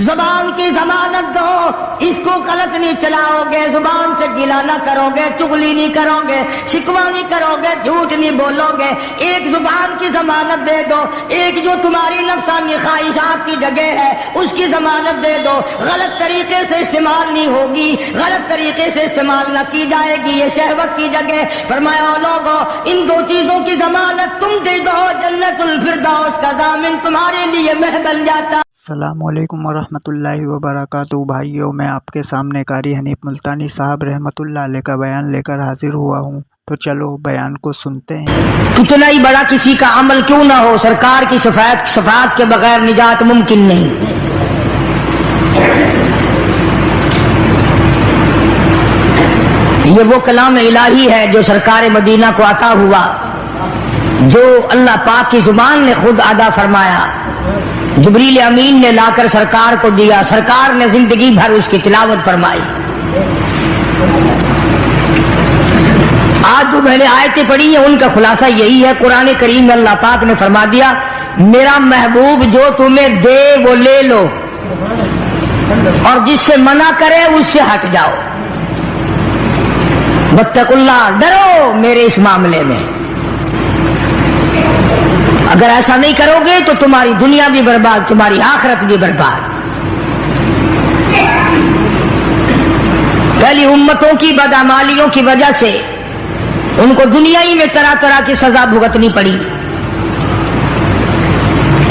زبان کی ضمانت دو، اس کو غلط نہیں چلاؤ گے، زبان سے گلا نہ کرو گے، چغلی نہیں کرو گے، شکوہ نہیں کرو گے، جھوٹ نہیں بولو گے۔ ایک زبان کی ضمانت دے دو، ایک جو تمہاری نفسانی خواہشات کی جگہ ہے اس کی ضمانت دے دو، غلط طریقے سے استعمال نہیں ہوگی، غلط طریقے سے استعمال نہ کی جائے گی، یہ شہوت کی جگہ۔ فرمایا لوگوں ان دو چیزوں کی ضمانت تم دے دو، جنت الفردوس کا ضامن تمہارے لیے میں بن جاتا۔ السلام علیکم ورحمۃ اللہ وبرکاتہ۔ بھائیوں، میں آپ کے سامنے قاری حنیف ملتانی صاحب رحمۃ اللہ علیہ کا بیان لے کر حاضر ہوا ہوں، تو چلو بیان کو سنتے ہیں۔ کتنا ہی بڑا کسی کا عمل کیوں نہ ہو، سرکار کی شفاعت کے بغیر نجات ممکن نہیں۔ یہ وہ کلام الہی ہے جو سرکار مدینہ کو عطا ہوا، جو اللہ پاک کی زبان نے خود ادا فرمایا، جبریل امین نے لا کر سرکار کو دیا، سرکار نے زندگی بھر اس کی تلاوت فرمائی۔ آج جو میں نے آیتیں پڑھی ہیں ان کا خلاصہ یہی ہے۔ قرآن کریم میں اللہ پاک نے فرما دیا میرا محبوب جو تمہیں دے وہ لے لو، اور جس سے منع کرے اس سے ہٹ جاؤ۔ واتقوا اللہ، ڈرو میرے اس معاملے میں۔ اگر ایسا نہیں کرو گے تو تمہاری دنیا بھی برباد، تمہاری آخرت بھی برباد۔ پہلی امتوں کی بدعمالیوں کی وجہ سے ان کو دنیا ہی میں طرح طرح کی سزا بھگتنی پڑی،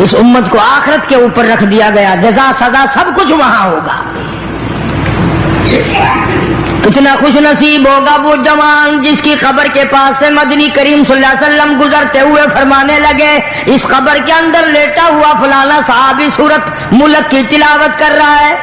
اس امت کو آخرت کے اوپر رکھ دیا گیا، جزا سزا سب کچھ وہاں ہوگا۔ کتنا خوش نصیب ہوگا وہ جوان جس کی قبر کے پاس سے مدنی کریم صلی اللہ علیہ وسلم گزرتے ہوئے فرمانے لگے اس قبر کے اندر لیٹا ہوا فلانا صحابی سورت ملک کی تلاوت کر رہا ہے۔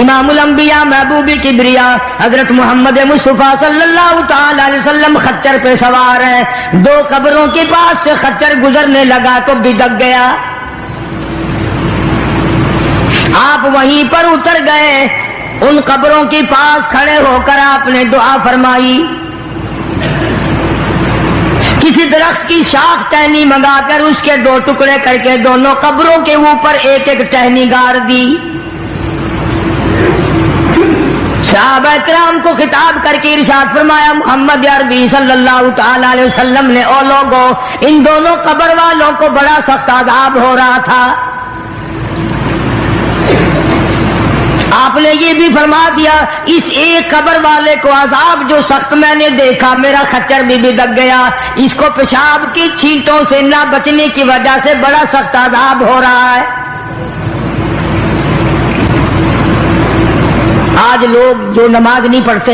امام الانبیاء محبوب کبریا حضرت محمد مصطفیٰ صلی اللہ تعالی علیہ وسلم خچر پہ سوار ہیں، دو قبروں کے پاس سے خچر گزرنے لگا تو بدک گیا، آپ وہیں پر اتر گئے، ان قبروں کے پاس کھڑے ہو کر آپ نے دعا فرمائی، کسی درخت کی شاخ ٹہنی منگا کر اس کے دو ٹکڑے کر کے دونوں قبروں کے اوپر ایک ایک ٹہنی گاڑ دی۔ صحابہ کرام کو خطاب کر کے ارشاد فرمایا محمد عربی صلی اللہ تعالی علیہ وسلم نے او لوگوں ان دونوں قبر والوں کو بڑا سخت عذاب ہو رہا تھا، آپ نے یہ بھی فرما دیا اس ایک قبر والے کو عذاب جو سخت میں نے دیکھا، میرا خچر بھی بدک گیا، اس کو پیشاب کی چھینٹوں سے نہ بچنے کی وجہ سے بڑا سخت عذاب ہو رہا ہے۔ آج لوگ جو نماز نہیں پڑھتے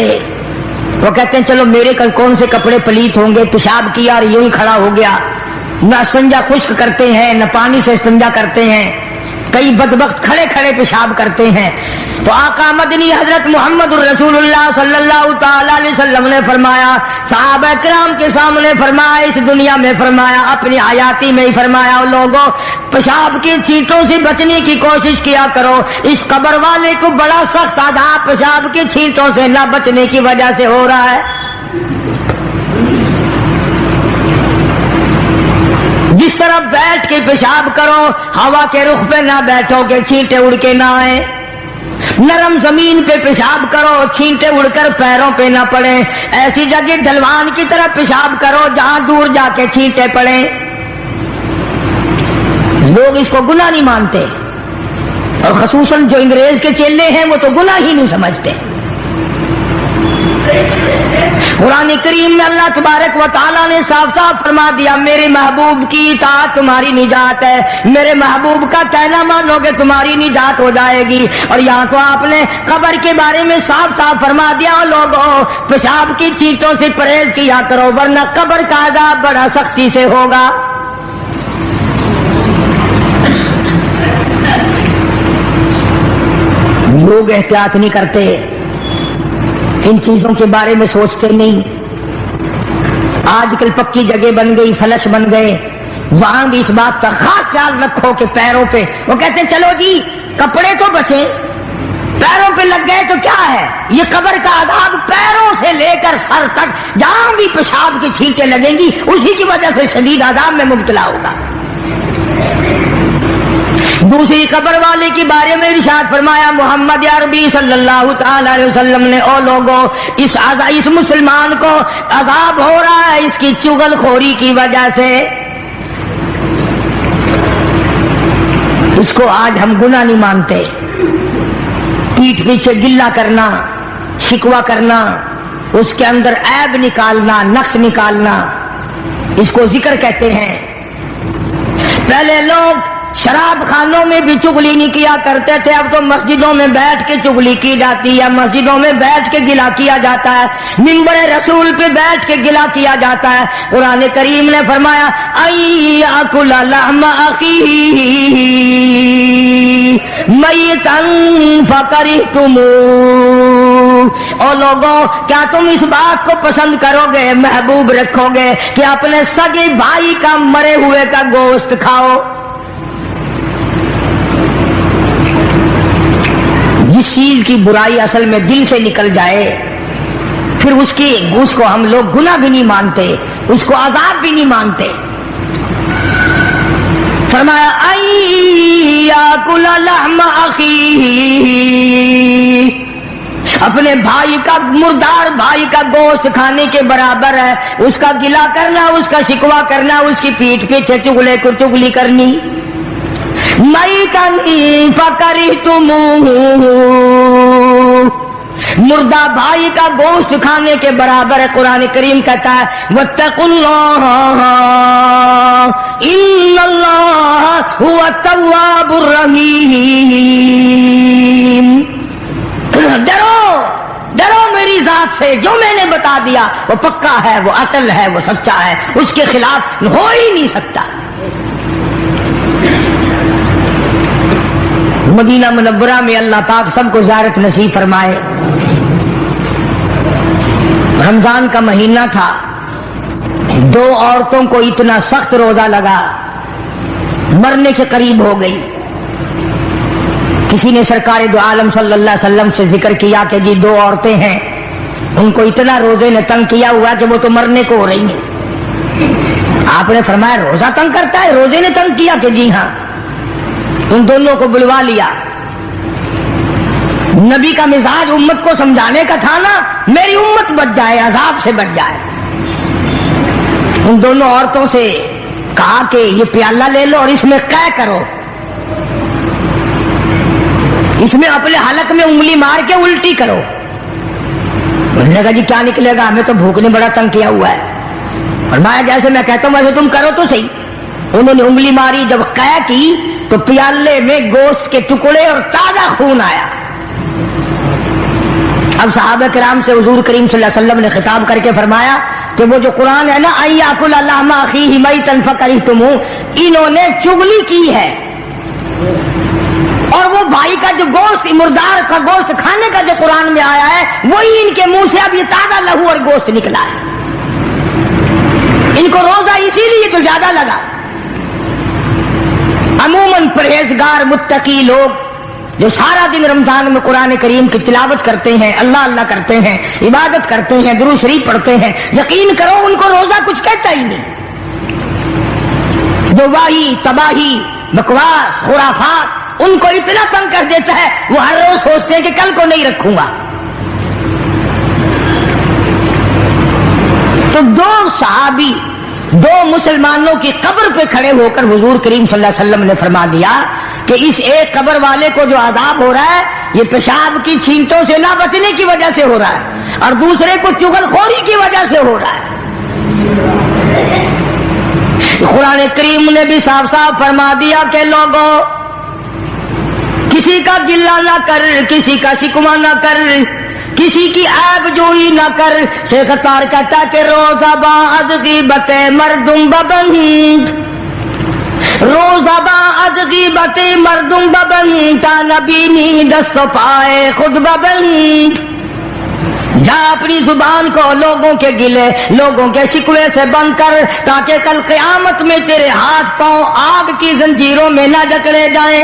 وہ کہتے ہیں چلو میرے کل کون سے کپڑے پلیت ہوں گے، پیشاب کیا اور یوں ہی کھڑا ہو گیا، نہ استنجا خشک کرتے ہیں نہ پانی سے استنجا کرتے ہیں، کئی بدبخت کھڑے کھڑے پیشاب کرتے ہیں۔ تو آقا مدنی حضرت محمد رسول اللہ صلی اللہ تعالی علیہ وسلم نے فرمایا، صحابہ کرام کے سامنے فرمایا، اس دنیا میں فرمایا، اپنی حیاتی میں ہی فرمایا لوگوں پیشاب کی چھینٹوں سے بچنے کی کوشش کیا کرو، اس قبر والے کو بڑا سخت عذاب پیشاب کی چھینٹوں سے نہ بچنے کی وجہ سے ہو رہا ہے۔ جس طرح بیٹھ کے پیشاب کرو، ہوا کے رخ پہ نہ بیٹھو کہ چھینٹے اڑ کے نہ آئے، نرم زمین پہ پیشاب کرو چھینٹے اڑ کر پیروں پہ نہ پڑے، ایسی جگہ ڈھلوان کی طرح پیشاب کرو جہاں دور جا کے چھینٹے پڑے۔ لوگ اس کو گناہ نہیں مانتے، اور خصوصاً جو انگریز کے چیلے ہیں وہ تو گناہ ہی نہیں سمجھتے۔ قرآن کریم میں اللہ تبارک و تعالیٰ نے صاف صاف فرما دیا میرے محبوب کی اطاعت تمہاری نجات ہے، میرے محبوب کا کہنا مانو گے تمہاری نجات ہو جائے گی۔ اور یہاں تو آپ نے قبر کے بارے میں صاف صاف فرما دیا لوگوں پیشاب کی چھینٹوں سے پرہیز کیا کرو ورنہ قبر کا عذاب بڑا سختی سے ہوگا۔ لوگ احتیاط نہیں کرتے، ان چیزوں کے بارے میں سوچتے نہیں۔ آج کل پکی جگہ بن گئی، فلش بن گئے، وہاں بھی اس بات کا خاص خیال رکھو کہ پیروں پہ وہ کہتے ہیں چلو جی کپڑے تو بچیں، پیروں پہ لگ گئے تو کیا ہے؟ یہ قبر کا عذاب پیروں سے لے کر سر تک جہاں بھی پیشاب کی چھینٹیں لگیں گی اسی کی وجہ سے شدید عذاب میں مبتلا ہوگا۔ دوسری قبر والے کے بارے میں ارشاد فرمایا محمد عربی صلی اللہ تعالی علیہ وسلم نے، او لوگوں، اس مسلمان کو عذاب ہو رہا ہے اس کی چغل خوری کی وجہ سے۔ اس کو آج ہم گناہ نہیں مانتے، پیٹھ پیچھے گلہ کرنا، شکوہ کرنا، اس کے اندر عیب نکالنا، نقص نکالنا، اس کو ذکر کہتے ہیں۔ پہلے لوگ شراب خانوں میں بھی چغلی نہیں کیا کرتے تھے، اب تو مسجدوں میں بیٹھ کے چغلی کی جاتی ہے، مسجدوں میں بیٹھ کے گلہ کیا جاتا ہے، منبر رسول پہ بیٹھ کے گلہ کیا جاتا ہے۔ قرآن کریم نے فرمایا ایاکل لحم اخیہ میتا فکرہتموہ، او لوگوں کیا تم اس بات کو پسند کرو گے، محبوب رکھو گے کہ اپنے سگے بھائی کا مرے ہوئے کا گوشت کھاؤ؟ جس چیز کی برائی اصل میں دل سے نکل جائے پھر اس کو ہم لوگ گناہ بھی نہیں مانتے، اس کو عذاب بھی نہیں مانتے۔ فرمایا ایاکل لحم اخیہ، اپنے بھائی کا، مردار بھائی کا گوشت کھانے کے برابر ہے، اس کا گلہ کرنا، اس کا شکوہ کرنا، اس کی پیٹھ پیچھے چغلی کرنی۔ میتا فکرہتموہ، مردہ بھائی کا گوشت کھانے کے برابر ہے۔ قرآن کریم کہتا ہے واتقوا اللہ ان اللہ هو التواب الرحیم، ڈرو میری ذات سے، جو میں نے بتا دیا وہ پکا ہے، وہ اٹل ہے، وہ سچا ہے، اس کے خلاف ہو ہی نہیں سکتا۔ مدینہ منورہ میں اللہ پاک سب کو زیارت نصیب فرمائے۔ رمضان کا مہینہ تھا، دو عورتوں کو اتنا سخت روزہ لگا، مرنے کے قریب ہو گئی۔ کسی نے سرکار دو عالم صلی اللہ علیہ وسلم سے ذکر کیا کہ جی دو عورتیں ہیں، ان کو اتنا روزے نے تنگ کیا ہوا کہ وہ تو مرنے کو ہو رہی ہیں۔ آپ نے فرمایا روزہ تنگ کرتا ہے؟ روزے نے تنگ کیا کہ جی ہاں۔ ان دونوں کو بلوا لیا۔ نبی کا مزاج امت کو سمجھانے کا تھا نا، میری امت بچ جائے، عذاب سے بچ جائے۔ ان دونوں عورتوں سے کہا کہ یہ پیالہ لے لو اور اس میں قے کرو، اس میں اپنے حلق میں انگلی مار کے الٹی کرو۔ انہوں نے کہا جی کیا نکلے گا، ہمیں تو بھوک نے بڑا تنگ کیا ہوا ہے۔ فرمایا جیسے میں کہتا ہوں ویسے تم کرو تو صحیح۔ انہوں نے انگلی ماری، جب قے کی تو پیالے میں گوشت کے ٹکڑے اور تازہ خون آیا۔ اب صحابہ کرام سے حضور کریم صلی اللہ علیہ وسلم نے خطاب کر کے فرمایا کہ وہ جو قرآن ہے نا ایاکل لحم اخیہ میتا فکرہتموہ، انہوں نے چغلی کی ہے، اور وہ بھائی کا جو گوشت، مردار کا گوشت کھانے کا جو قرآن میں آیا ہے وہی ان کے منہ سے اب یہ تازہ لہو اور گوشت نکلا ہے۔ ان کو روزہ اسی لیے تو زیادہ لگا۔ عموماً پرہیزگار متقی لوگ جو سارا دن رمضان میں قرآن کریم کی تلاوت کرتے ہیں، اللہ اللہ کرتے ہیں، عبادت کرتے ہیں، درود شریف پڑھتے ہیں، یقین کرو ان کو روزہ کچھ کہتا ہی نہیں۔ جو واہی تباہی بکواس خرافات ان کو اتنا تنگ کر دیتا ہے وہ ہر روز سوچتے ہیں کہ کل کو نہیں رکھوں گا۔ تو دو صحابی دو مسلمانوں کی قبر پہ کھڑے ہو کر حضور کریم صلی اللہ علیہ وسلم نے فرما دیا کہ اس ایک قبر والے کو جو عذاب ہو رہا ہے یہ پیشاب کی چھینٹوں سے نہ بچنے کی وجہ سے ہو رہا ہے، اور دوسرے کو چغل خوری کی وجہ سے ہو رہا ہے۔ قرآن کریم نے بھی صاف صاف فرما دیا کہ لوگوں کسی کا گلہ نہ کر، کسی کا شکوہ نہ کر، کسی کی عیب جوئی نہ کر۔ شیخ اتار کہتا کہ روزہ بعد غیبت مردم ببند، روزہ بعد غیبت مردم ببند، تا نبینی دست و پائے خود ببند۔ جا اپنی زبان کو لوگوں کے گلے، لوگوں کے شکوے سے بند کر، تاکہ کل قیامت میں تیرے ہاتھ پاؤں آگ کی زنجیروں میں نہ جکڑے جائیں۔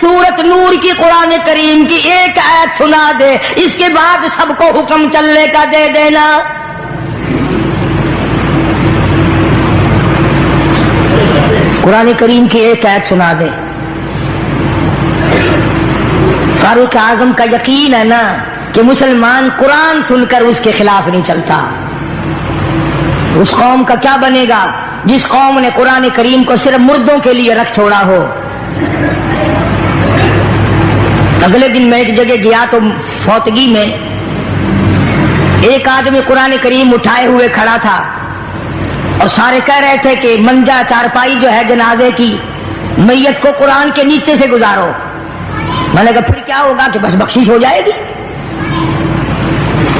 سورت نور کی قرآن کریم کی ایک آیت سنا دے، اس کے بعد سب کو حکم چلنے کا دے دینا۔ قرآن کریم کی ایک آیت سنا دے۔ فاروق اعظم کا یقین ہے نا کہ مسلمان قرآن سن کر اس کے خلاف نہیں چلتا۔ اس قوم کا کیا بنے گا جس قوم نے قرآن کریم کو صرف مردوں کے لیے رکھ چھوڑا ہو۔ اگلے دن میں ایک جگہ گیا تو فوتگی میں ایک آدمی قرآن کریم اٹھائے ہوئے کھڑا تھا اور سارے کہہ رہے تھے کہ منجا چارپائی جو ہے جنازے کی، میت کو قرآن کے نیچے سے گزارو۔ میں نے کہا پھر کیا ہوگا کہ بس بخشش ہو جائے گی؟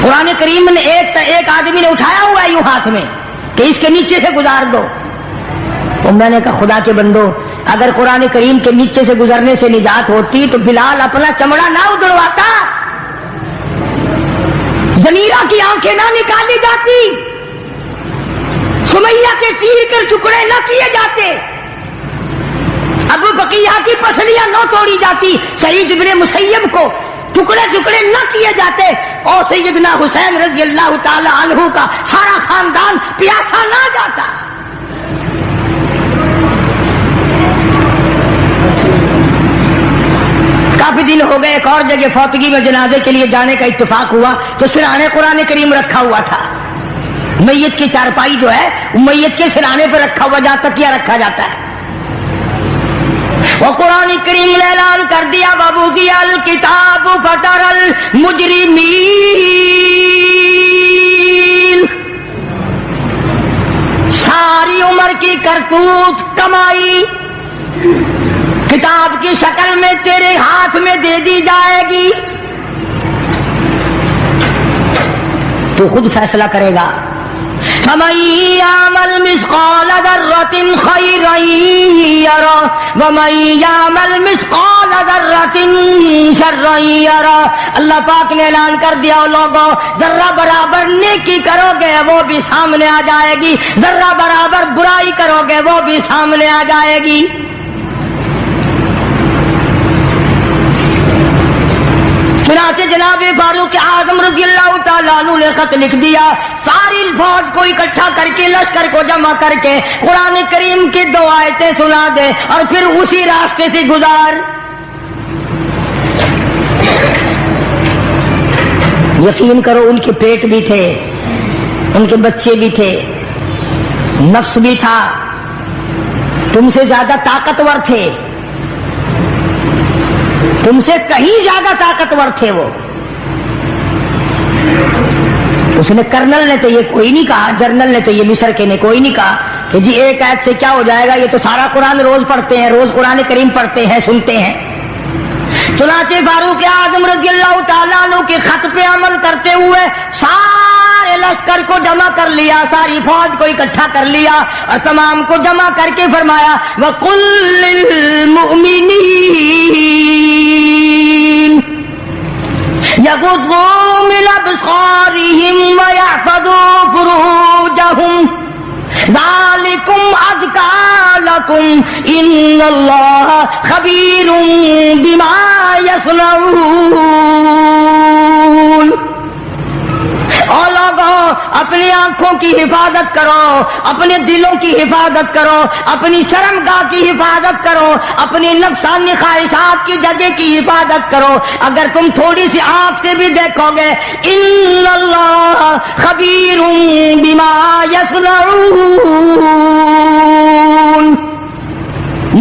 قرآن کریم نے ایک آدمی نے اٹھایا ہوا ہے یوں ہاتھ میں کہ اس کے نیچے سے گزار دو۔ تو میں نے کہا خدا کے بندو، اگر قرآن کریم کے نیچے سے گزرنے سے نجات ہوتی تو بلال اپنا چمڑا نہ ادڑواتا، ضمیرہ کی آنکھیں نہ نکالی جاتی، سمیہ کے چیر کر ٹکڑے نہ کیے جاتے، ابو بقیہ کی پسلیاں نہ توڑی جاتی، سعید بن مسیب کو ٹکڑے ٹکڑے نہ کیے جاتے، اور سیدنا حسین رضی اللہ تعالی عنہ کا سارا خاندان پیاسا نہ جاتا۔ کافی دن ہو گئے، ایک اور جگہ فوتگی میں جنازے کے لیے جانے کا اتفاق ہوا تو سرانے قرآن کریم رکھا ہوا تھا۔ میت کی چارپائی جو ہے میت کے سرانے پر رکھا ہوا جہاں تکیہ رکھا جاتا ہے، وہ قرآن کریم نے اعلان کر دیا وَوُضِعَ الْكِتَابُ فَتَرَى الْمُجْرِمِينَ، ساری عمر کی کرتوت کمائی کتاب کی شکل میں تیرے ہاتھ میں دے دی جائے گی، تو خود فیصلہ کرے گا۔ فَمَن يَعْمَلْ مِثْقَالَ ذَرَّةٍ خَيْرًا يَرَهُ وَمَن يَعْمَلْ مِثْقَالَ ذَرَّةٍ شَرًّا يَرَهُ۔ اللہ پاک نے اعلان کر دیا لوگوں، ذرہ برابر نیکی کرو گے وہ بھی سامنے آ جائے گی، ذرہ برابر برائی کرو گے وہ بھی سامنے آ جائے گی۔ چنانچہ جناب فاروق اعظم رضی اللہ تعالیٰ عنہ نے خط لکھ دیا، ساری فوج کو اکٹھا کر کے، لشکر کو جمع کر کے قرآن کریم کی 2 آیتیں سنا دے اور پھر اسی راستے سے گزار۔ یقین کرو ان کے پیٹ بھی تھے، ان کے بچے بھی تھے، نفس بھی تھا، تم سے زیادہ طاقتور تھے، تم سے کہیں زیادہ طاقتور تھے وہ۔ اس نے کرنل نے تو یہ کوئی نہیں کہا، جنرل نے تو یہ مصر کے نے کوئی نہیں کہا کہ جی ایک آیت سے کیا ہو جائے گا، یہ تو سارا قرآن روز پڑھتے ہیں، روز قرآن کریم پڑھتے ہیں، سنتے ہیں۔ چنانچہ فاروق اعظم رضی اللہ تعالیٰ عنہ کے خط پہ عمل کرتے ہوئے سارے لشکر کو جمع کر لیا، ساری فوج کو اکٹھا کر لیا اور تمام کو جمع کر کے فرمایا وَقُلْ لِلْمُؤْمِنِينَ يَغُضُّوا مِنْ أَبْصَارِهِمْ وَيَحْفَظُوا فُرُوجَهُمْ ذَلِكُمْ أَزْكَىٰ لَكُمْ إِنَّ اللَّهَ خَبِيرٌ بِمَا يَصْنَعُونَ۔ اور لوگوں، اپنی آنکھوں کی حفاظت کرو، اپنے دلوں کی حفاظت کرو، اپنی شرمگاہ کی حفاظت کرو، اپنی نفسانی خواہشات کی جگہ کی حفاظت کرو۔ اگر تم تھوڑی سی آنکھ سے بھی دیکھو گے ان اللہ خبیر بما یصنعون،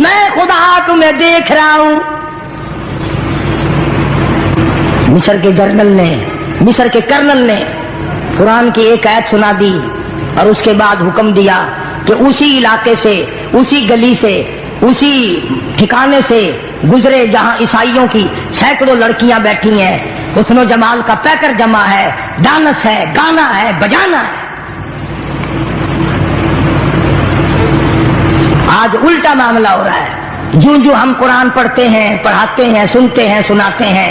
میں خدا تمہیں دیکھ رہا ہوں۔ مصر کے جنرل نے، مصر کے کرنل نے قرآن کی ایک آیت سنا دی اور اس کے بعد حکم دیا کہ اسی علاقے سے، اسی گلی سے، اسی ٹھکانے سے گزرے جہاں عیسائیوں کی سینکڑوں لڑکیاں بیٹھی ہیں، حسن و جمال کا پیکر جمع ہے، ڈانس ہے، گانا ہے، بجانا ہے۔ آج الٹا معاملہ ہو رہا ہے، جو ہم قرآن پڑھتے ہیں، پڑھاتے ہیں، سنتے ہیں، سناتے ہیں،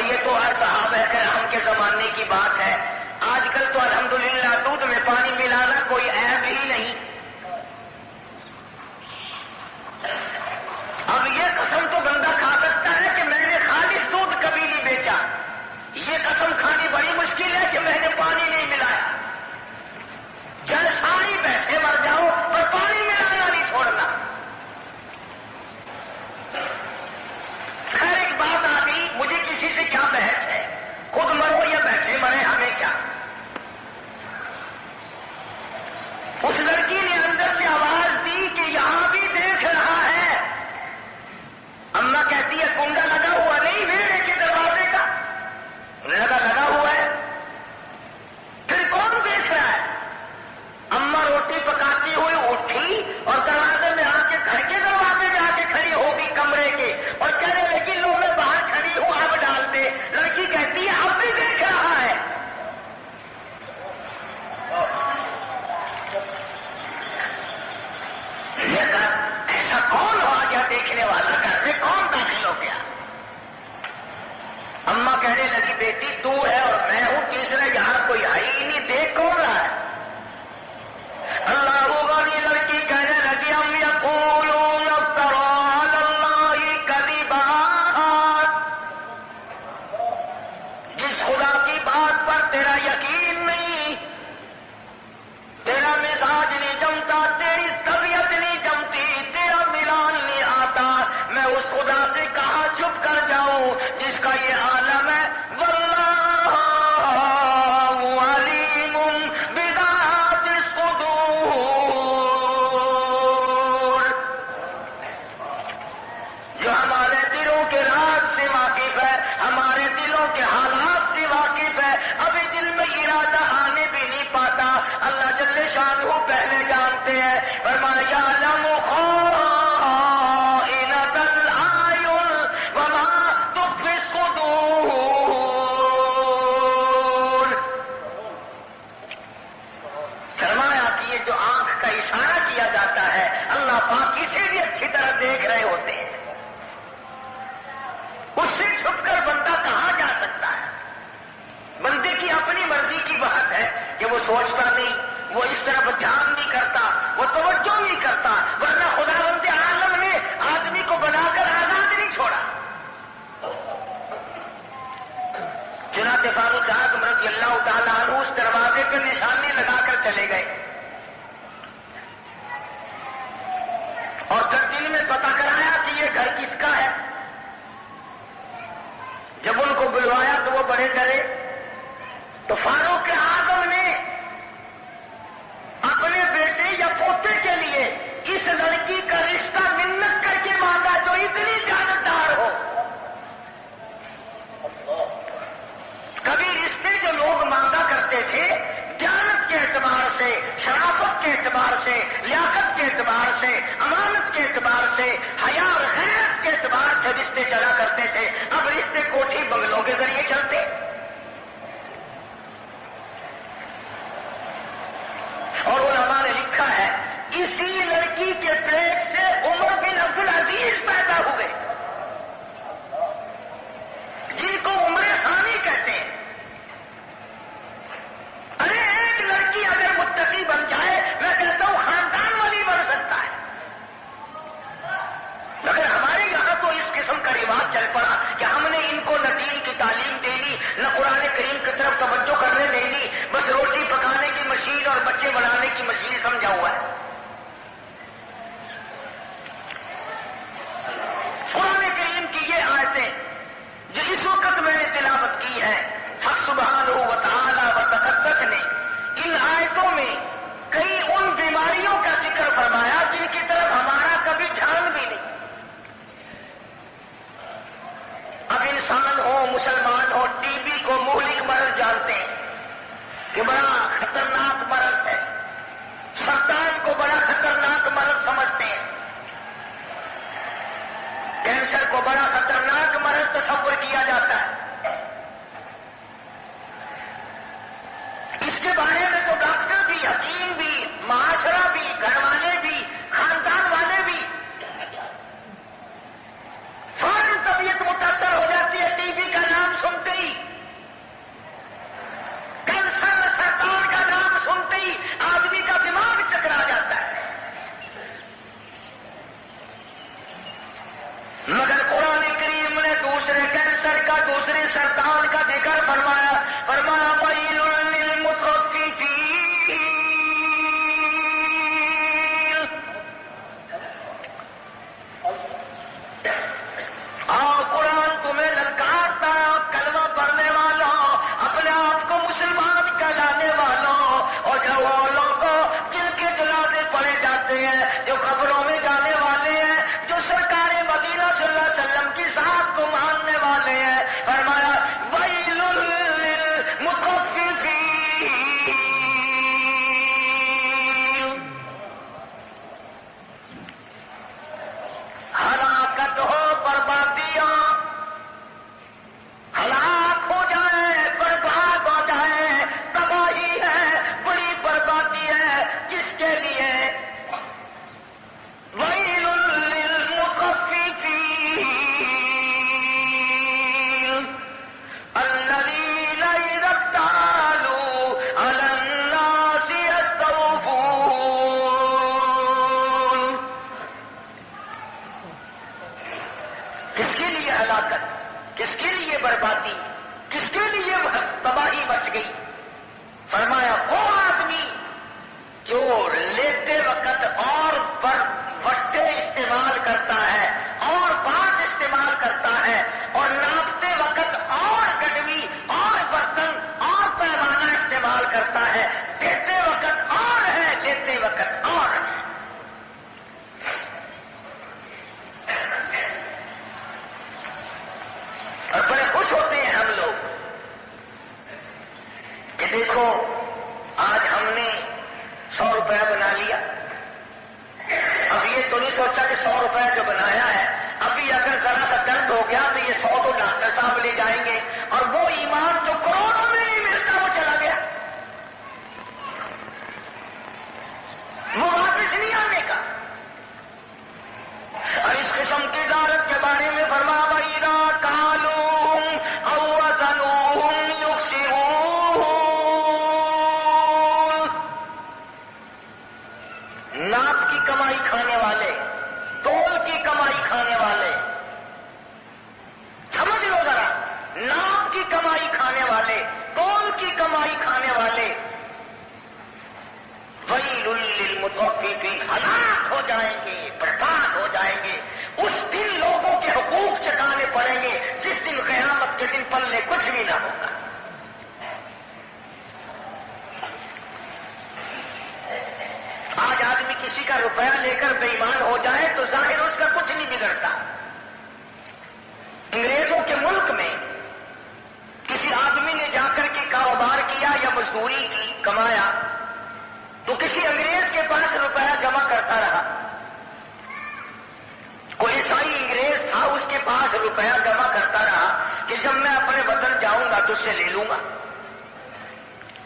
اور یہ تو ہر صحابہ کرام کے زمانے کی بات ہے. آج کل تو الحمدللہ دودھ میں پانی ملانا کوئی عیب ہی نہیں. اب یہ قسم تو بندہ کھا سکتا ہے کہ میں نے خالص دودھ کبھی نہیں بیچا. یہ قسم کھانی بڑی مشکل ہے کہ میں نے پانی نہیں ملایا. چل ساری پیسے مر جاؤ پر پانی ملانا نہیں چھوڑنا. خیر ایک بات آ گئی, مجھے کسی سے کیا بحث ہے, خود مرو یا بیٹھے مرے ہمیں کیا. اس لڑکی نے اندر سے آواز دی کہ یہاں بھی دیکھ رہا ہے. اماں کہتی ہے کنڈا لگا ہوا نہیں ویڑے کے دروازے کا. لگا ہوا ہے. پھر کون دیکھ رہا ہے؟ اماں روٹی پکاتی ہوئی اٹھی اور دروازے میں آ کے گھر کے دروازے میں آ کے کھڑی ہوگی کمرے کے اور کہنے لگی لو میں باہر کھڑی ہوں اب ڈال دے. لڑکی کہتی ہے اب بھی دیکھ رہا ہے. ایسا کون ہو گیا دیکھنے والا, گھر میں کون داخل ہو گیا؟ اماں کہنے لگی بیٹی تو ہے اور میں ہوں, تیسرا یہاں کوئی آئی ہی نہیں, دیکھ کون رہا ہے؟ اللہ غنی. لڑکی کہنے لگی ام یقولون افترى علی اللہ کذبا, جس خدا کی بات پر تیرا یقین نہیں, تیرا مزاج نہیں جمتا, تیری طبیعت نہیں جمتی, تیرا ملان نہیں آتا, میں اس خدا سے کہاں چھپ کر جاؤں جس کا یہ عالم ہے. واللہ علیم بذات الصدور, جو ہمارے دلوں کے راز سے واقف ہے, ہمارے دلوں کے حالات سے واقف ہے. ابھی دل میں ارادہ آنے بھی نہیں پاتا, اللہ جل شانہ پہلے جانتے ہیں. فرمایا یعلم خائنۃ الاعین وما تخفی الصدور. فرمایا کہ یہ جو آنکھ کا اشارہ کیا جاتا ہے اللہ پاک اسے بھی اچھی طرح دیکھ رہے ہوتے ہیں. اس سے چھپ کر بندہ کہاں جا سکتا ہے؟ بندے کی اپنی مرضی کی بات ہے کہ وہ سوچتا نہیں, وہ اس طرف دھیان نہیں کرتا, وہ توجہ نہیں کرتا, ورنہ خداوند عالم نے آدمی کو بنا کر آزاد نہیں چھوڑا. جناب فاروق اعظم رضی اللہ تعالیٰ عنہ اس دروازے پہ نشانی لگا کر چلے گئے اور پھر دل میں پتہ کرایا کہ یہ گھر کس کا ہے. جب ان کو بلوایا تو وہ بڑے ڈرے. تو فاروق اعظم نے اپنے بیٹے یا پوتے کے لیے اس لڑکی کا رشتہ منت کر کے مانگا جو اتنی جانبدار ہو. کبھی رشتے جو لوگ مانگا کرتے تھے جانت کے اعتبار سے, شرافت کے اعتبار سے, لیاقت کے اعتبار سے, امانت کے اعتبار سے, حیا اور غیرت کے اعتبار سے رشتے چلا کرتے تھے. اب رشتے کوٹھی بنگلوں کے ذریعے چلتے. اور علماء نے لکھا ہے اسی لڑکی کے پیٹ سے عمر بن عبد العزیز پیدا ہوئے جن کو عمر ثانی کہتے ہیں. ارے ایک لڑکی اگر متقی بن جائے میں کہتا ہوں خاندان والی بن سکتا ہے. مگر ہمارے یہاں تو اس قسم کا رواج چل پڑا کہ ہم نے ان کو نہ دین کی تعلیم دینی مگر قرآن کریم نے دوسرے کینسر کا، دوسرے سرطان کا ذکر فرمایا وَيْلٌ لِّلْمُطَفِّفِينَ۔ قرآن تمہیں للکارتا، کلمہ پڑھنے والوں، اپنے آپ کو مسلمان کہلانے والوں، اور جو وہ لوگ جن کے جنازے پڑھے جاتے ہیں، جو قبروں میں جانے والے ہیں، جو سرکار مدینہ صلی اللہ علیہ وسلم کی ذات کو ماننے والے ہیں، فرمایا وَيْلٌ لِّلْمُطَفِّفِينَ۔ ہلاکت ہو، بربادیاں، ہلاک ہو جائے، برباد ہو جائے، تباہی ہے، بڑی بربادی ہے، جس کے لیے وَيْلٌ لِّلْمُطَفِّفِينَ الَّذِينَ إِذَا اكْتَالُوا عَلَى النَّاسِ يَسْتَوْفُونَ۔ کس کے لیے ہلاکت، کس کے لیے بربادی، کس کے لیے تباہی مچ گئی؟ فرمایا وہ آدمی جو لیتے وقت اور وٹے استعمال کرتا ہے، اور بات استعمال کرتا ہے، اور ناپتے وقت اور گڈوی اور برتن اور پیمانہ استعمال کرتا ہے، دیتے وقت اور ہے، لیتے وقت اور ہے۔ اور بڑے خوش ہوتے ہیں ہم لوگ کہ دیکھو آج ہم نے 100 روپے بنا لیا۔ اب یہ تو نہیں سوچا کہ 100 روپے جو بنایا ہے، ابھی اگر ذرا سا درد ہو گیا تو یہ 100 تو ڈاکٹر صاحب لے جائیں گے، اور وہ ایمان جو کروڑوں میں نہیں ملتا وہ چلا گیا، وہ واپس نہیں آنے کا۔ اور اس قسم کی دولت کے بارے میں فرمایا وَإِذَا كَالُوهُمْ أَوْ وَزَنُوهُمْ يُخْسِرُونَ۔ ناپ کی کمائی کھانے والے، تول کی کمائی کھانے والے، سمجھ لو ذرا، ناپ کی کمائی کھانے والے، تول کی کمائی کھانے والے، وَيْلٌ لِّلْمُطَفِّفِينَ، ہلاک ہو جائیں گے، برباد ہو جائیں گے۔ اس دن لوگوں کے حقوق چکانے پڑیں گے، جس دن قیامت کے دن پلے کچھ بھی نہ ہوگا۔ آج آدمی کسی کا روپیہ لے کر بے ایمان ہو جائے تو ظاہر اس کا کچھ نہیں بگڑتا۔ انگریزوں کے ملک میں کسی آدمی نے جا کر کے کاروبار کیا یا مزدوری کی، کمایا، تو کسی انگریز کے پاس روپیہ جمع کرتا رہا۔ کوئی عیسائی انگریز تھا، اس کے پاس روپیہ جمع کرتا رہا کہ جب میں اپنے وطن جاؤں گا تو اس سے لے لوں گا۔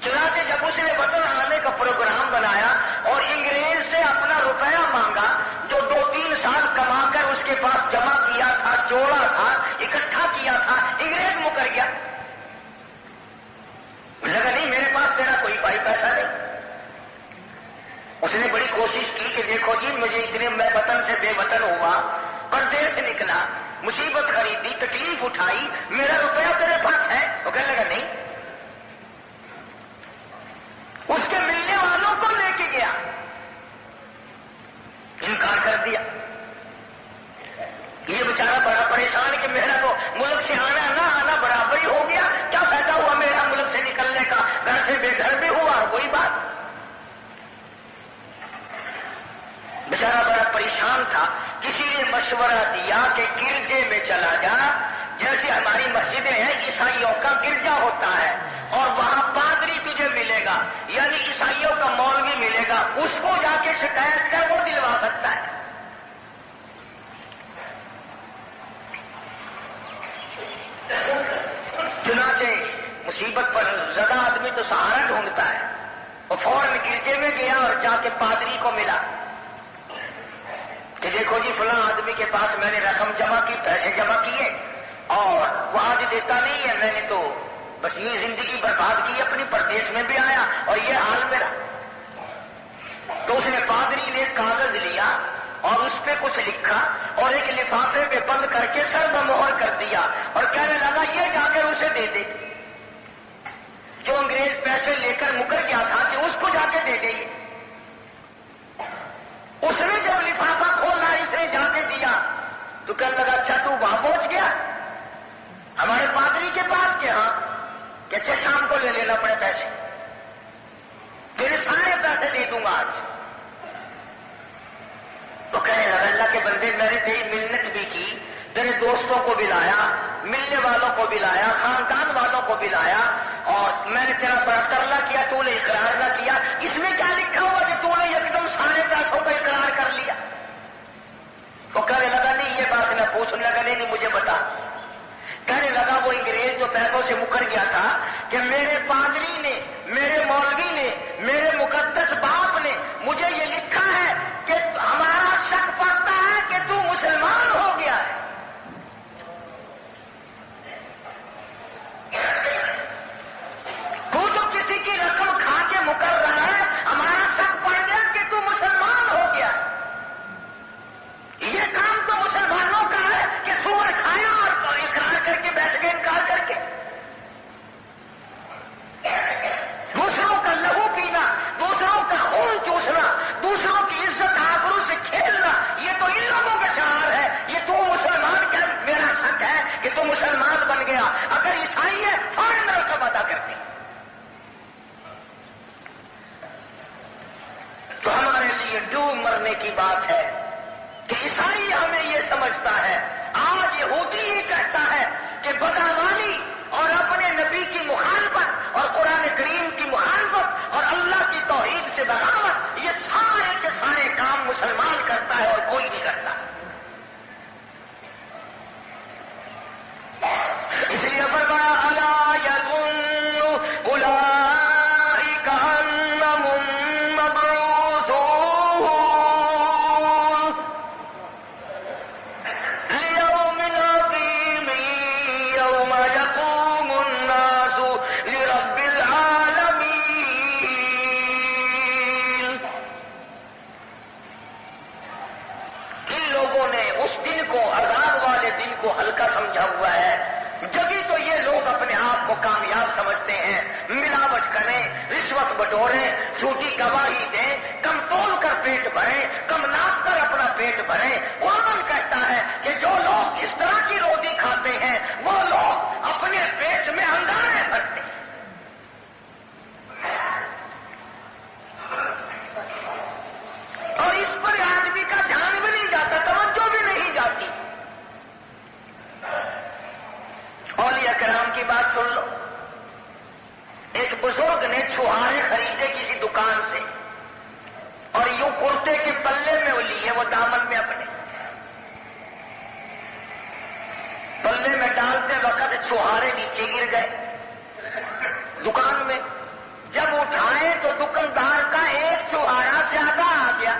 چنانچہ جب اس نے وطن آنے کا پروگرام بنایا اور انگریز سے اپنا روپیہ مانگا جو 2-3 سال کما کر اس کے پاس جمع کیا تھا، جوڑا تھا، اکٹھا کیا تھا، انگریز مکر گیا۔ لگا نہیں میرے پاس تیرا کوئی پائی پیسہ نہیں۔ اس نے بڑی کوشش کی کہ دیکھو جی مجھے اتنے، میں وطن سے بے وطن ہوا، پردیس نکلا، مصیبت خریدی، تکلیف اٹھائی، میرا روپیہ تیرے پاس ہے؟ وہ کہنے لگا نہیں۔ اس کے ملنے والوں کو لے کے گیا، انکار کر دیا۔ یہ بیچارہ بڑا پریشان کہ میرا تو ملک سے آنا نہ آنا برابر ہی ہو گیا، کیا فائدہ ہوا میرا ملک سے نکلنے کا، گھر سے بے گھر بھی ہوا، وہی بات۔ بیچارہ بڑا پریشان تھا، کسی نے مشورہ دیا کہ گرجے میں چلا جا، جیسے ہماری مسجدیں ہیں، عیسائیوں کا گرجا ہوتا ہے، اور وہاں پادری تجھے ملے گا، یعنی عیسائیوں کا مولوی ملے گا، اس کو جا کے شکایت کر، وہ دلوا سکتا ہے۔ چنانچہ مصیبت پر زدہ آدمی تو سہارا ڈھونڈتا ہے، وہ فوراً گرجے میں گیا اور جا کے پادری کو ملا کہ دیکھو جی فلاں آدمی کے پاس میں نے رقم جمع کی، پیسے جمع کیے، اور وہ آج دیتا نہیں ہے، میں نے تو بس یہ زندگی برباد کی اپنی، پردیس میں بھی آیا اور یہ حال میرا۔ تو اس نے پادری نے کاغذ لیا اور اس پہ کچھ لکھا اور ایک لفافے پہ بند کر کے سر میں مہر کر دیا اور کہنے لگا یہ جا کر اسے دے دے. جو انگریز پیسے لے کر مکر گیا تھا کہ اس کو جا کے دے دے. اس نے جب لفافہ کھولا اس نے جا کے دیا تو کہنے لگا اچھا تو وہاں پہنچ گیا ہمارے پادری کے پاس کے ہاں کہ اچھا شام کو لے لینا اپنے پیسے تیرے سارے پیسے دے دوں گا آج. تو کہنے لگا اللہ کے بندے میں نے تیری منت بھی کی تیرے دوستوں کو بھی لایا ملنے والوں کو بھی لایا خاندان والوں کو بھی لایا اور میں نے تیرا بڑا ترلا کیا تو نے اقرار نہ کیا اس میں کیا لکھا ہوا کہ تو نے ایک دم سارے پیسوں کا اقرار کر لیا. تو کہنے لگا نہیں یہ بات نہ پوچھنے لگا نہیں مجھے بتا. کہنے لگا وہ انگریز جو پیسوں سے مکر گیا تھا کہ میرے پادری نے میرے مولوی نے میرے مقدس باپ نے مجھے یہ لکھا ہے کہ ہمارا شک پڑتا ہے کہ تو مسلمان ہو گیا ہے. تو جو کسی کی رقم کھا کے مکر رہا ہے ہمارا شک پڑ گیا کہ تو مسلمان ہو گیا ہے. یہ کام تو مسلمانوں کا ہے کہ سور کھایا اور اقرار کر کے بیٹھ گئے انکار کر کے. دوسروں کا لہو پینا دوسروں کا خون چوسنا دوسروں کی عزت آبرو سے کھیلنا یہ تو ان لوگوں کا شعار ہے. یہ تو مسلمان کیا میرا شک ہے کہ تو مسلمان بن گیا. اگر عیسائی ہے فوراً رقم ادا کرتے. تو ہمارے لیے ڈوب مرنے کی بات ہے کہ عیسائی ہمیں یہ سمجھتا ہے. آج یہودی ہی کہتا ہے کہ بدعمالی اور اپنے نبی کی مخالفت اور قرآن کریم کی مخالفت اور اللہ کی توحید سے بغاوت یہ سارے کے سارے کام مسلمان کرتا ہے اور کوئی نہیں کرتا. اس لیے فرمایا الا یظن اولئک انہم مبعوثون لیوم عظیم یوم یقوم الناس لرب العالمین. ان لوگوں نے اس دن کو عذاب والے دن کو ہلکا سمجھا ہوا ہے. جبھی تو یہ لوگ اپنے آپ کو کامیاب سمجھتے ہیں ملاوٹ کریں رشوت بٹوریں جھوٹی گواہی دیں کم تول کر پیٹ بھریں کم ناپ کر اپنا پیٹ بھریں. قرآن کہتا ہے کہ جو لوگ اس طرح کی روٹی کھاتے ہیں وہ لوگ اپنے پیٹ میں انگارے بھرتے ہیں. اور اس پر آدمی کا دھیان بھی نہیں جاتا توجہ بھی نہیں جاتی. اولیاء کرام کی بات سن لو. ایک بزرگ نے چھہارے خریدے کسی دکان سے اور یوں کرتے کے پلے میں وہ لیے وہ دامن میں اپنے پلے میں ڈالتے وقت چھہارے نیچے گر گئے دکان میں. جب اٹھائے تو دکاندار کا ایک چھہارا زیادہ آ گیا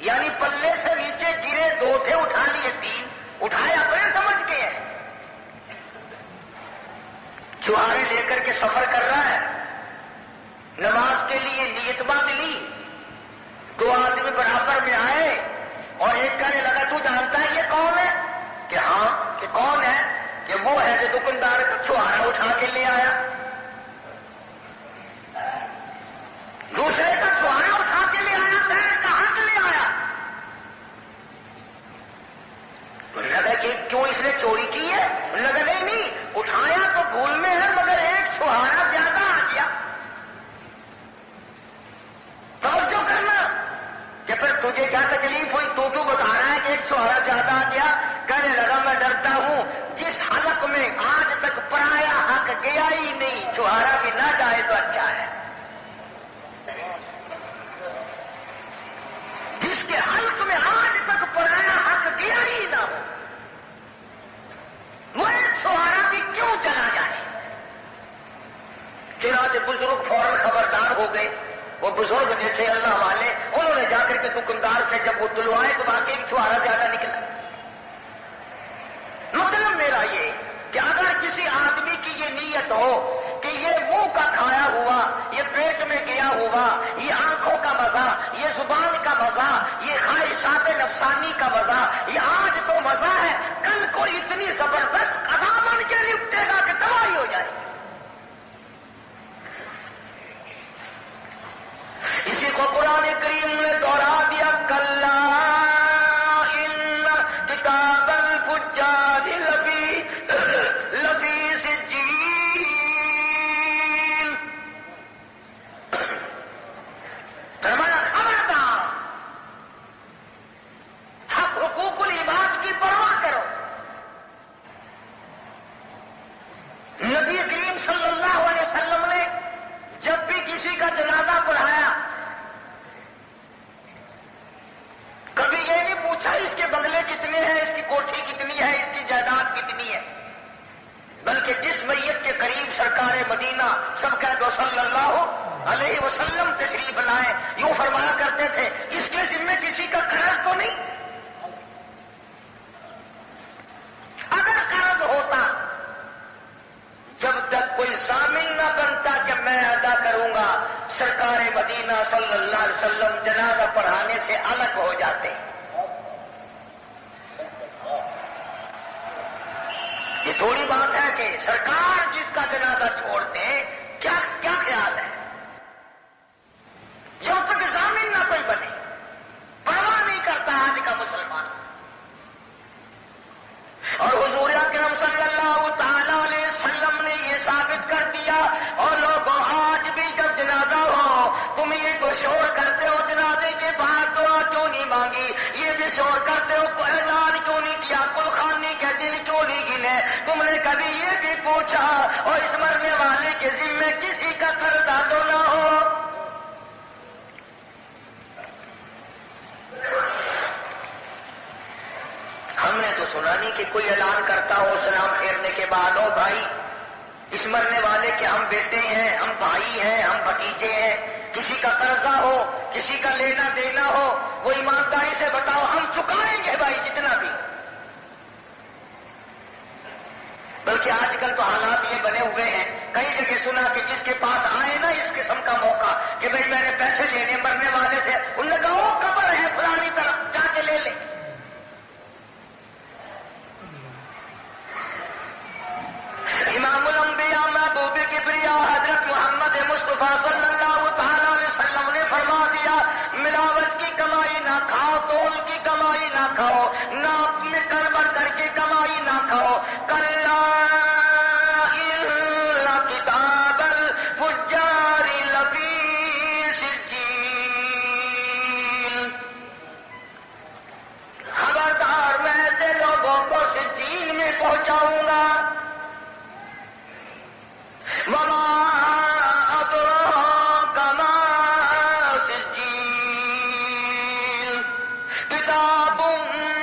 یعنی پلے سے نیچے گرے 2 تھے اٹھا لیے 3 اٹھائے اپنے سمجھ کے ہیں. چھہارے لے کر کے سفر کر رہا ہے نماز کے لیے نیت باندھ لی. 2 آدمی برابر میں آئے اور ایک کہنے لگا تو جانتا ہے یہ کون ہے کہ ہاں کہ کون ہے کہ وہ ہے جو دکاندار کا چھہارا اٹھا کے لے آیا. دوسرے کا چھہارا اٹھا کے لے آیا کہاں سے لے آیا. لگا کہ کیوں اس نے چوری کی ہے لگا نہیں اٹھایا تو بھول میں ہے مگر ایک چھہارا زیادہ آ گیا. توجہ کرنا کہ پھر تجھے کیا تکلیف ہوئی تو کیوں بتا رہا ہے کہ ایک چھہارا زیادہ آ گیا. کہنے لگا میں ڈرتا ہوں جس حلق میں آج تک پرایا حق گیا ہی نہیں چھہارا بھی نہ جائے تو اچھا ہے. جس کے حلق میں آج تک پرایا حق گیا ہی نہ ہو وہ ایک چھہارا بھی کیوں چلا جائے. چنانچہ بزرگ فوراً خبردار ہو گئے. وہ بزرگ جیسے اللہ والے انہوں نے جا کر کے دکاندار سے جب وہ دلوائے تو باقی ایک چھہارا زیادہ نکلا. مطلب میرا یہ کہ اگر کسی آدمی کی یہ نیت ہو کہ یہ منہ کا کھایا ہوا یہ پیٹ میں گیا ہوا، یہ آنکھوں کا مزہ، یہ زبان کا مزہ، یہ خواہشات نفسانی کا مزہ، یہ آج تو مزہ ہے، کل کو اتنی زبردست عذاب بن کے لپٹے گا کہ تباہی ہو جائے گی۔ اسی کو قرآن کریم نے دوہرا دیا، کلا ان کتاب الفجار لفی سجین، فرمایا خبردار، حق حقوق العباد کی پرواہ کرو۔ نبی کریم صلی اللہ علیہ وسلم نے جب بھی کسی کا جنازہ پڑھایا، کبھی یہ نہیں پوچھا اس کے بنگلے کتنے ہیں، اس کی کوٹھی کتنی ہے، اس کی جائیداد کتنی ہے، بلکہ جس میت کے قریب سرکار مدینہ سب کہہ دو صلی اللہ علیہ وسلم تشریف لائے، یوں فرمایا کرتے تھے اس کے ذمے کسی کا قرض تو نہیں؟ اگر قرض ہوتا، جب تک کوئی ضامن نہ بنتا کہ میں ادا کروں گا، سرکار مدینہ صلی اللہ علیہ وسلم جنازہ پڑھانے سے الگ ہو جاتے۔ یہ تھوڑی بات ہے کہ سرکار جس کا جنازہ چھوڑتے ہیں، کیا خیال ہے؟ جب تک ضامن نہ کوئی بنے، پرواہ نہیں کرتا آج کا مسلمان۔ اور حضور اکرم صلی اللہ تعالی علیہ وسلم نے یہ ثابت کر دیا، اور لوگوں آج بھی جب جنازہ ہو تم یہ تو شور کرتے ہو جنازے کے بعد دعا کیوں نہیں مانگی، یہ بھی شور کرتے ہو اعلان کیوں نہیں کیا، کلخانی کے دل کیوں نہیں گنے، تم نے کبھی یہ بھی پوچھا اور اس مرنے والے کے ذمے کسی کا قرض تو نہ ہو؟ ہم نے تو سنا نہیں کہ کوئی اعلان کرتا ہو سلام پھیرنے کے بعد، او بھائی اس مرنے والے کے ہم بیٹے ہیں، ہم بھائی ہیں، ہم بھتیجے ہیں، کسی کا قرضہ ہو، کسی کا لینا دینا ہو، وہ ایمانداری سے بتاؤ، ہم چکائیں گے بھائی جتنا بھی۔ بلکہ آج کل تو حالات یہ بنے ہوئے ہیں، کئی جگہ سنا کہ جس کے پاس آئے نا اس قسم کا موقع کہ بھائی میں نے پیسے لینے مرنے والے سے، انہوں نے کہا وہ قبر ہے فلانی طرف، جا کے لے لیں۔ امام الانبیاء محبوب کبریا حضرت محمد مصطفیٰ صلی اللہ تعالی علیہ وسلم نے فرما دیا، ملاوٹ کی کمائی نہ کھاؤ، تول کی کمائی نہ کھاؤ، ناپ میں گڑبڑ کر کے کمائی نہ کھاؤ، کلا ان کتاب الفجار لفی سجین، خبردار میں ایسے لوگوں کو سجین میں پہنچاؤں گا۔ وما أدراك ما سجين كتاب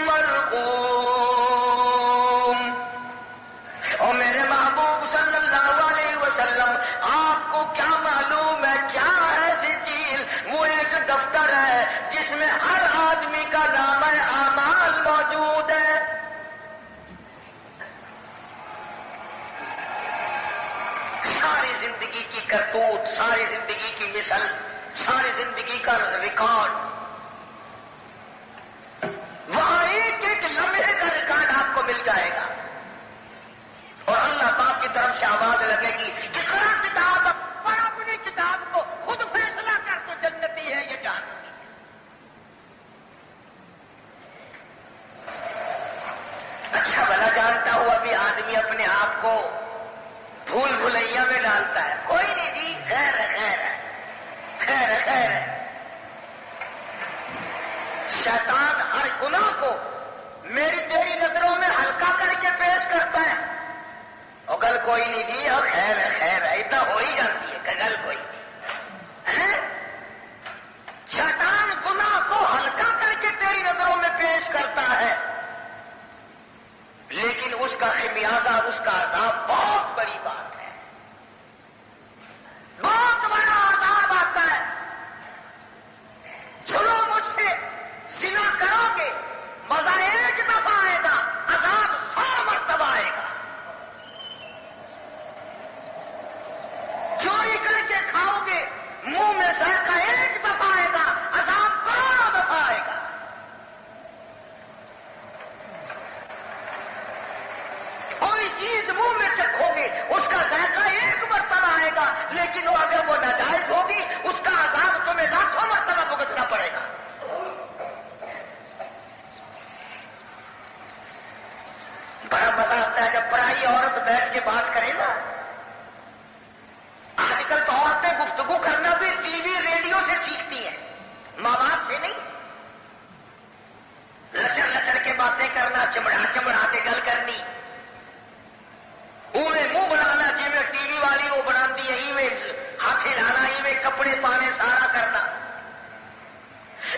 مرقوم۔ اور میرے محبوب صلی اللہ علیہ وسلم آپ کو کیا معلوم ہے کیا ہے سجین؟ وہ ایک دفتر ہے جس میں ہر آدمی کا نام اعمال موجود ہے۔ ساری زندگی کی کرتوت، ساری زندگی کی مثل، ساری زندگی کا ریکارڈ، وہاں ایک ایک لمحے کا ریکارڈ آپ کو مل جائے گا، اور اللہ پاک کی طرف سے آواز لگے گی کہ اقرا کتاب، پڑھ اپنی کتاب کو، خود فیصلہ کر تو جنتی ہے یہ جہنمی۔ اچھا بھلا جانتا ہوا بھی آدمی اپنے آپ کو بھول بھلیا میں ڈالتا ہے، کوئی نہیں جی، خیر ہے خیر ہے خیر ہے خیر ہے۔ شیطان ہر گناہ کو میری تیری نظروں میں ہلکا کر کے پیش کرتا ہے، اور گل کوئی نہیں جی، اور خیر ہے اتنا ہو ہی جاتی ہے کہ گل کوئی نہیں ہے۔ شیطان گناہ کو ہلکا کر کے تیری نظروں میں پیش کرتا ہے، لیکن اس کا خمیازہ، اس کا عذاب بہت بڑی بات ہے، بہت بڑا عذاب آتا ہے۔ چلو مجھ سے زنا کرو گے، مزہ ایک دفعہ آئے گا، عذاب 100 مرتبہ آئے گا۔ چوری کر کے کھاؤ گے، لیکن وہ اگر وہ ناجائز ہوگی اس کا عذاب تمہیں لاکھوں مرتبہ بھگتنا پڑے گا. بڑا مزہ آتا ہے جب پرائی عورت بیٹھ کے بات کرے نا. آج کل تو عورتیں گفتگو کرنا بھی ٹی وی ریڈیو سے سیکھتی ہیں, ماں باپ سے نہیں. لچڑ لچڑ کے باتیں کرنا, چمڑا چمڑا کے گل کرنی, اوے منہ بنانا جی میں ٹی وی والی وہ بنا دی, یہی میں ہاتھ ہلانا, ہی میں کپڑے پانے سارا کرنا.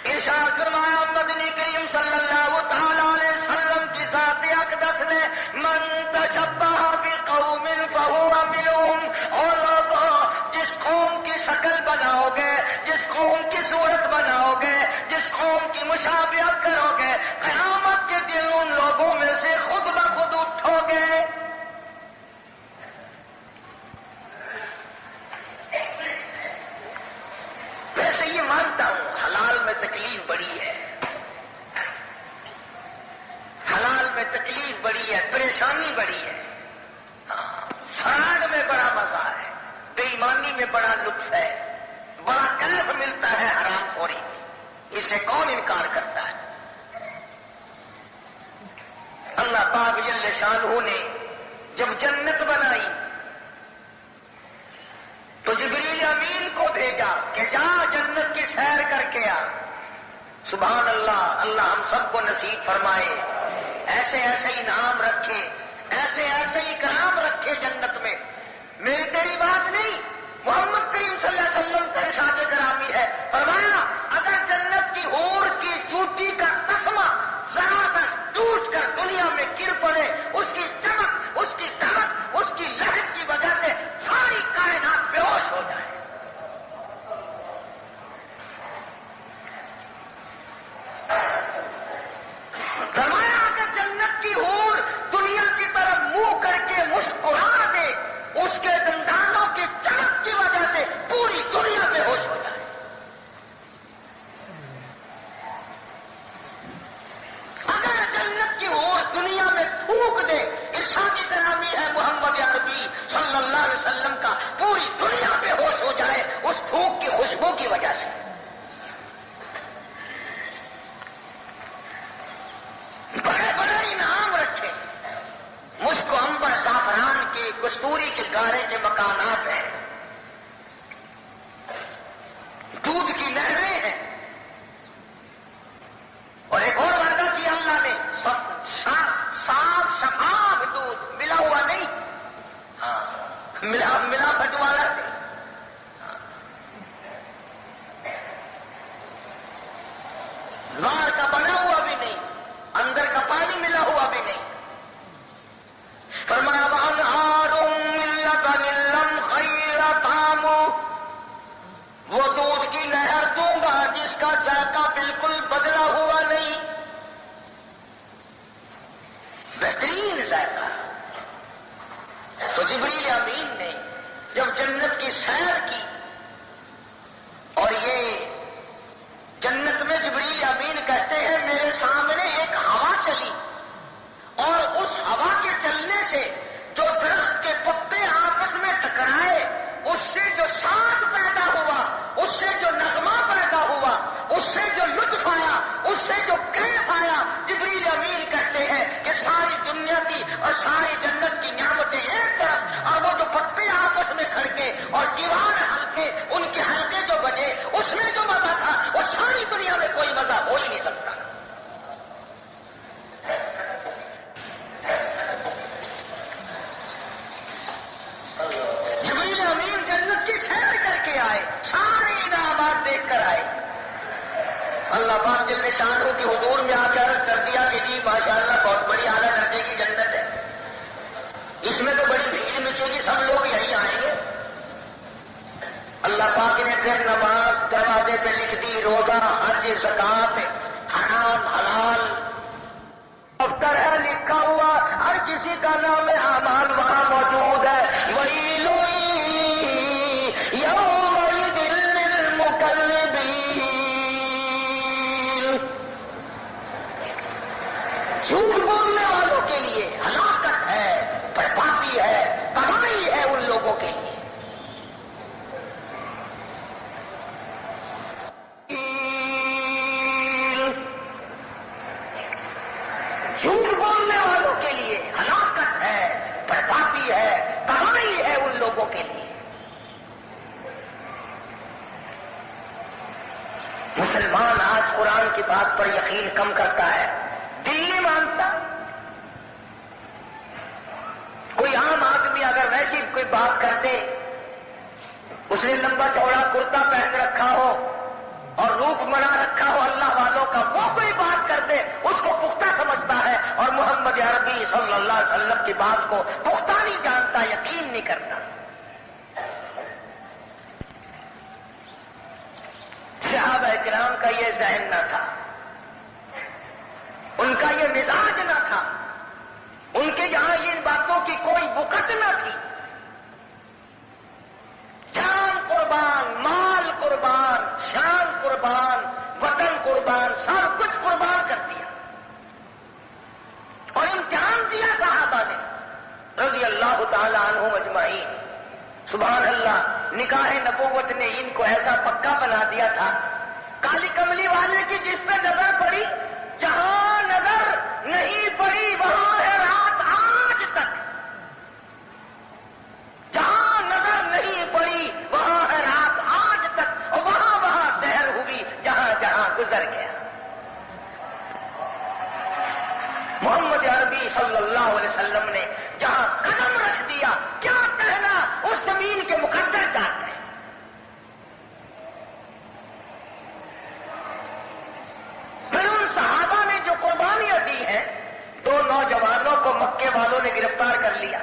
ارشاد فرمایا مدنی کریم صلی اللہ تعالی علیہ وسلم کی ذات اقدس نے, من تشبہ بقوم فہو منہم. اور لوگوں جس قوم کی شکل بناؤ گے, جس قوم کی صورت بناؤ گے, جس قوم کی مشابہت کرو گے, قیامت کے دن ان لوگوں میں سے خود بخود اٹھو گے. ویسے یہ مانتا ہوں حلال میں تکلیف بڑی ہے, حلال میں تکلیف بڑی ہے, پریشانی بڑی ہے. فراڈ میں بڑا مزہ ہے, بے ایمانی میں بڑا لطف ہے, بڑا کیف ملتا ہے حرام خوری. اسے کون انکار کرتا ہے؟ اللہ پاک جل شانہ نے جب جنت بنائی تو جبریل امین کو بھیجا کہ جا جنت کی سیر کر کے آ. سبحان اللہ, اللہ ہم سب کو نصیب فرمائے. ایسے ایسے انعام رکھے, ایسے ایسے اکرام رکھے جنت میں. میری تیری بات نہیں, محمد کریم صلی اللہ علیہ وسلم کا ارشاد گرامی ہے. فرمایا اگر جنت کی حور کی چوٹی کا تسمہ ذرا سا ٹوٹ کر دنیا میں گر پڑے, اس کی چمک, اس کی دمک, اس کی لہر کی وجہ سے ساری کائنات بے ہوش ہو جائے. فرمایا اگر جنت کی حور دنیا کی طرف منہ کر کے مسکرا دے, اس کے دندانوں کی چمک کی وجہ سے پوری دنیا بے ہوش ہو جائے. اگر جنت کی حور دنیا میں تھوک دے, ارشاد گرامی ہے محمد عربی صلی اللہ علیہ وسلم کا, پوری دنیا بے ہوش ہو جائے اس تھوک کی خوشبو کی وجہ سے. بڑے بڑے انعام رکھے. مشک و عنبر زعفران کے کستوری کے گارے کے مکانات ہیں, دودھ کی نہریں ہیں, اور ایک اور وعدہ کیا اللہ نے, صاف شفاف دودھ, ملا ہوا نہیں, ملاوٹ والا نہیں. باہر کا بنا ہوا بھی نہیں, اندر کا پانی ملا ہوا بھی نہیں. فرمایا وانہار من لبن لم خیر طعم, وہ دودھ کی نہر دوں گا جس کا ذائقہ بالکل بدلا ہوا نہیں, بہترین ذائقہ. تو جبریل امین نے جب جنت کی سیر کی, اور یہ جنت میں جبریل امین کہتے ہیں میرے سامنے ایک ہوا چلی, اور اس ہوا کے چلنے سے جو درخت کے پتے آپس میں ٹکرائے, اس سے جو سانس پیدا ہوا, اس سے جو نغمہ پیدا ہوا, اس سے جو لطف آیا, اس سے جو کیف آیا, جبریل امین کہتے ہیں کہ ساری دنیا کی اور ساری جنت کی نعمتیں ایک طرف, اور وہ جو پتے آپس میں کھڑکے اور دیوار ہلکے, ان کے ہلکے جو بجے, اس میں جو مزہ تھا وہ ساری دنیا میں کوئی مزہ ہو ہی نہیں سکتا. جبریل امین جنت کی سیر کر کے آئے, سارے انعامات دیکھ کر آئے. اللہ پاک جل شانہ کی حضور میں آ کے عرض کر دیا کہ جی ماشاءاللہ بہت بڑی اعلیٰ درجے کی جنت ہے, اس میں تو بڑی بھیڑ مچے گی, سب لوگ یہیں آئیں گے. اللہ پاک نے پھر نماز دروازے پہ لکھ دی, روزہ, حج, زکات, حرام حلال دفتر ہے لکھا ہوا, ہر کسی کا نام اعمال وہاں موجود ہے. ویل یومئذ للمکذبین, جھوٹ بولنے والوں کے لیے ہلاکت ہے, بربادی ہے, تباہی ہے ان لوگوں کے لیے. مسلمان آج قرآن کی بات پر یقین کم کرتا ہے، دل نہیں مانتا۔ کوئی عام آدمی اگر ویسی کوئی بات کرتے، اس نے لمبا چوڑا کرتا پہن رکھا ہو اور روپ بنا رکھا ہو اللہ والوں کا، وہ کوئی بات کر دے اس کو پختہ سمجھتا ہے، اور محمد عربی صلی اللہ علیہ وسلم کی بات کو پختہ نہیں جانتا، یقین نہیں کرتا۔ صحابہ کرام کا یہ ذہن نہ تھا، ان کا یہ مزاج نہ تھا، ان کے یہاں ان باتوں کی کوئی وقت نہ تھی۔ جان قربان، مال قربان، شان قربان، وطن قربان، سب کچھ قربان کر دیا اور امتحان دیا صحابہ نے رضی اللہ تعالی عنہم اجمعین۔ سبحان اللہ، نکاح نبوت نے ان کو ایسا پکا بنا دیا تھا، کالی کملی والے کی جس پہ نظر پڑی، جہاں نظر نہیں پڑی وہاں ہے رات آج تک، جہاں نظر نہیں پڑی وہاں ہے رات آج تک، اور وہاں وہاں سحر ہوئی جہاں جہاں گزر گیا۔ محمد عربی صلی اللہ علیہ وسلم نے جہاں قدم رکھ دیا، کیا کہنا اس زمین کے مقدر جانتے ہیں۔ پھر ان صحابہ نے جو قربانیاں دی ہیں، دو نوجوانوں کو مکے والوں نے گرفتار کر لیا،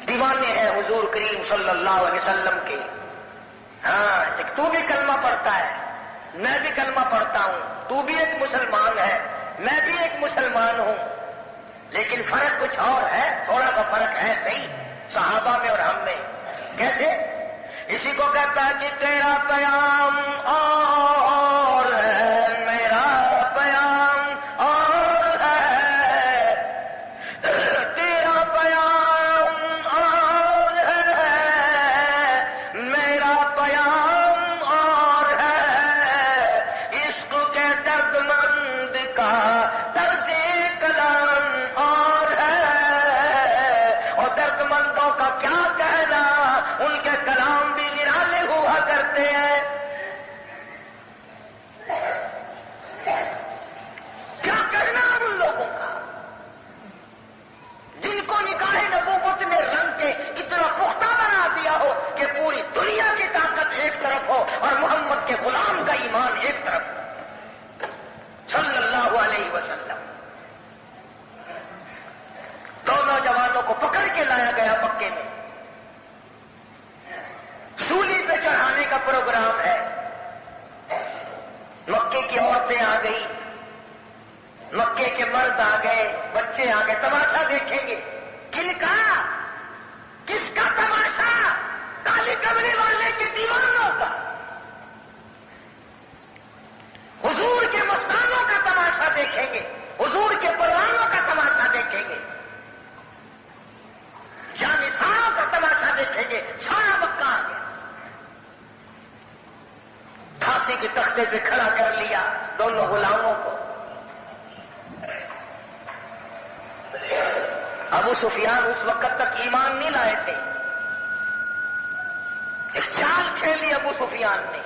دیوانے ہیں حضور کریم صلی اللہ علیہ وسلم کے۔ ہاں، ایک تو بھی کلمہ پڑھتا ہے، میں بھی کلمہ پڑھتا ہوں، تو بھی ایک مسلمان ہے، میں بھی ایک مسلمان ہوں، لیکن فرق کچھ اور ہے، تھوڑا سا فرق ہے صحیح صحابہ میں اور ہم میں۔ کیسے؟ اسی کو کہتا ہے کہ تیرا پیام اور ہے، میرا پیام اور ہے، تیرا پیام اور ہے، میرا پیام اور ہے، عشق کے درد مند کا طرز کلام اور ہے، اور درد مندوں کا کیا کہنا، ان کے کلام بھی نرالے ہوا کرتے ہیں۔ کیا کہنا ان لوگوں کا جن کو نکاح نبوت نے رنگ کے اتنا پختہ بنا دیا ہو کہ پوری دنیا کی طاقت ایک طرف ہو اور محمد کے غلام کا ایمان ایک طرف ہو صلی اللہ علیہ وسلم۔ دو نوجوانوں کو پکڑ کے لایا گیا مکے میں، سولی پہ چڑھانے کا پروگرام ہے۔ مکے کی عورتیں آ گئی، مکے کے مرد آ گئے، بچے آ گئے، تماشا دیکھیں گے۔ کن کا؟ کس کا تماشا؟ کالی کملی والے کے دیوانوں کا، حضور کے مستانوں کا تماشا دیکھیں گے، حضور کے پروانوں کا تماشا دیکھیں گے، جانثاروں کا تماشا دیکھیں گے۔ سارا مکہ آ گیا، پھانسی کے تختے پہ کھڑا کر لیا دونوں غلاموں کو۔ ابو سفیان اس وقت تک ایمان نہیں لائے تھے، ایک چال کھیلی ابو سفیان نے،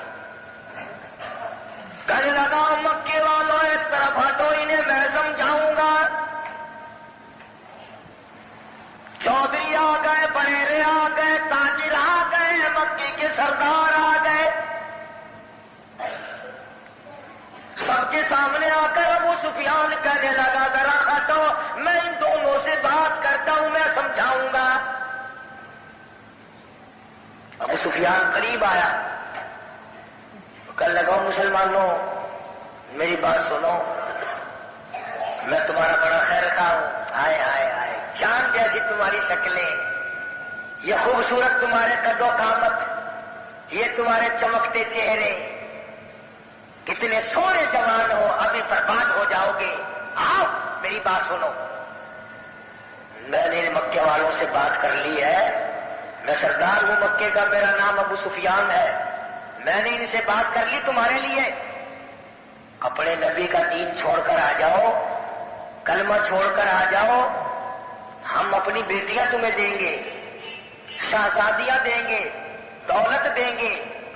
کہنے لگا مکے والوں ایک طرف ہٹو، انہیں میں سمجھاؤں گا۔ چودھری آ گئے، بڑیرے آ گئے، تاجر آ گئے، مکے کے سردار آ گئے، سب کے سامنے آ کر ابو سفیان کہنے لگا ذرا ہٹو، میں ان دونوں سے بات کرتا ہوں، میں سمجھاؤں گا۔ ابو سفیان قریب آیا، کہنے لگا مسلمانوں میری بات سنو، میں تمہارا بڑا خیر خواہ ہوں، آئے آئے آئے، چاند جیسی تمہاری شکلیں، یہ خوبصورت تمہارے قد و قامت، یہ تمہارے چمکتے چہرے، کتنے سونے جوان ہو، ابھی برباد ہو جاؤ گے، آؤ میری بات سنو۔ میں نے مکے والوں سے بات کر لی ہے، میں سردار ہوں مکے کا، میرا نام ابو سفیان ہے، میں نے ان سے بات کر لی تمہارے لیے، اپنے نبی کا دین چھوڑ کر آ جاؤ، کلمہ چھوڑ کر آ جاؤ، ہم اپنی بیٹیاں تمہیں دیں گے، شہزادیاں دیں گے، دولت دیں گے،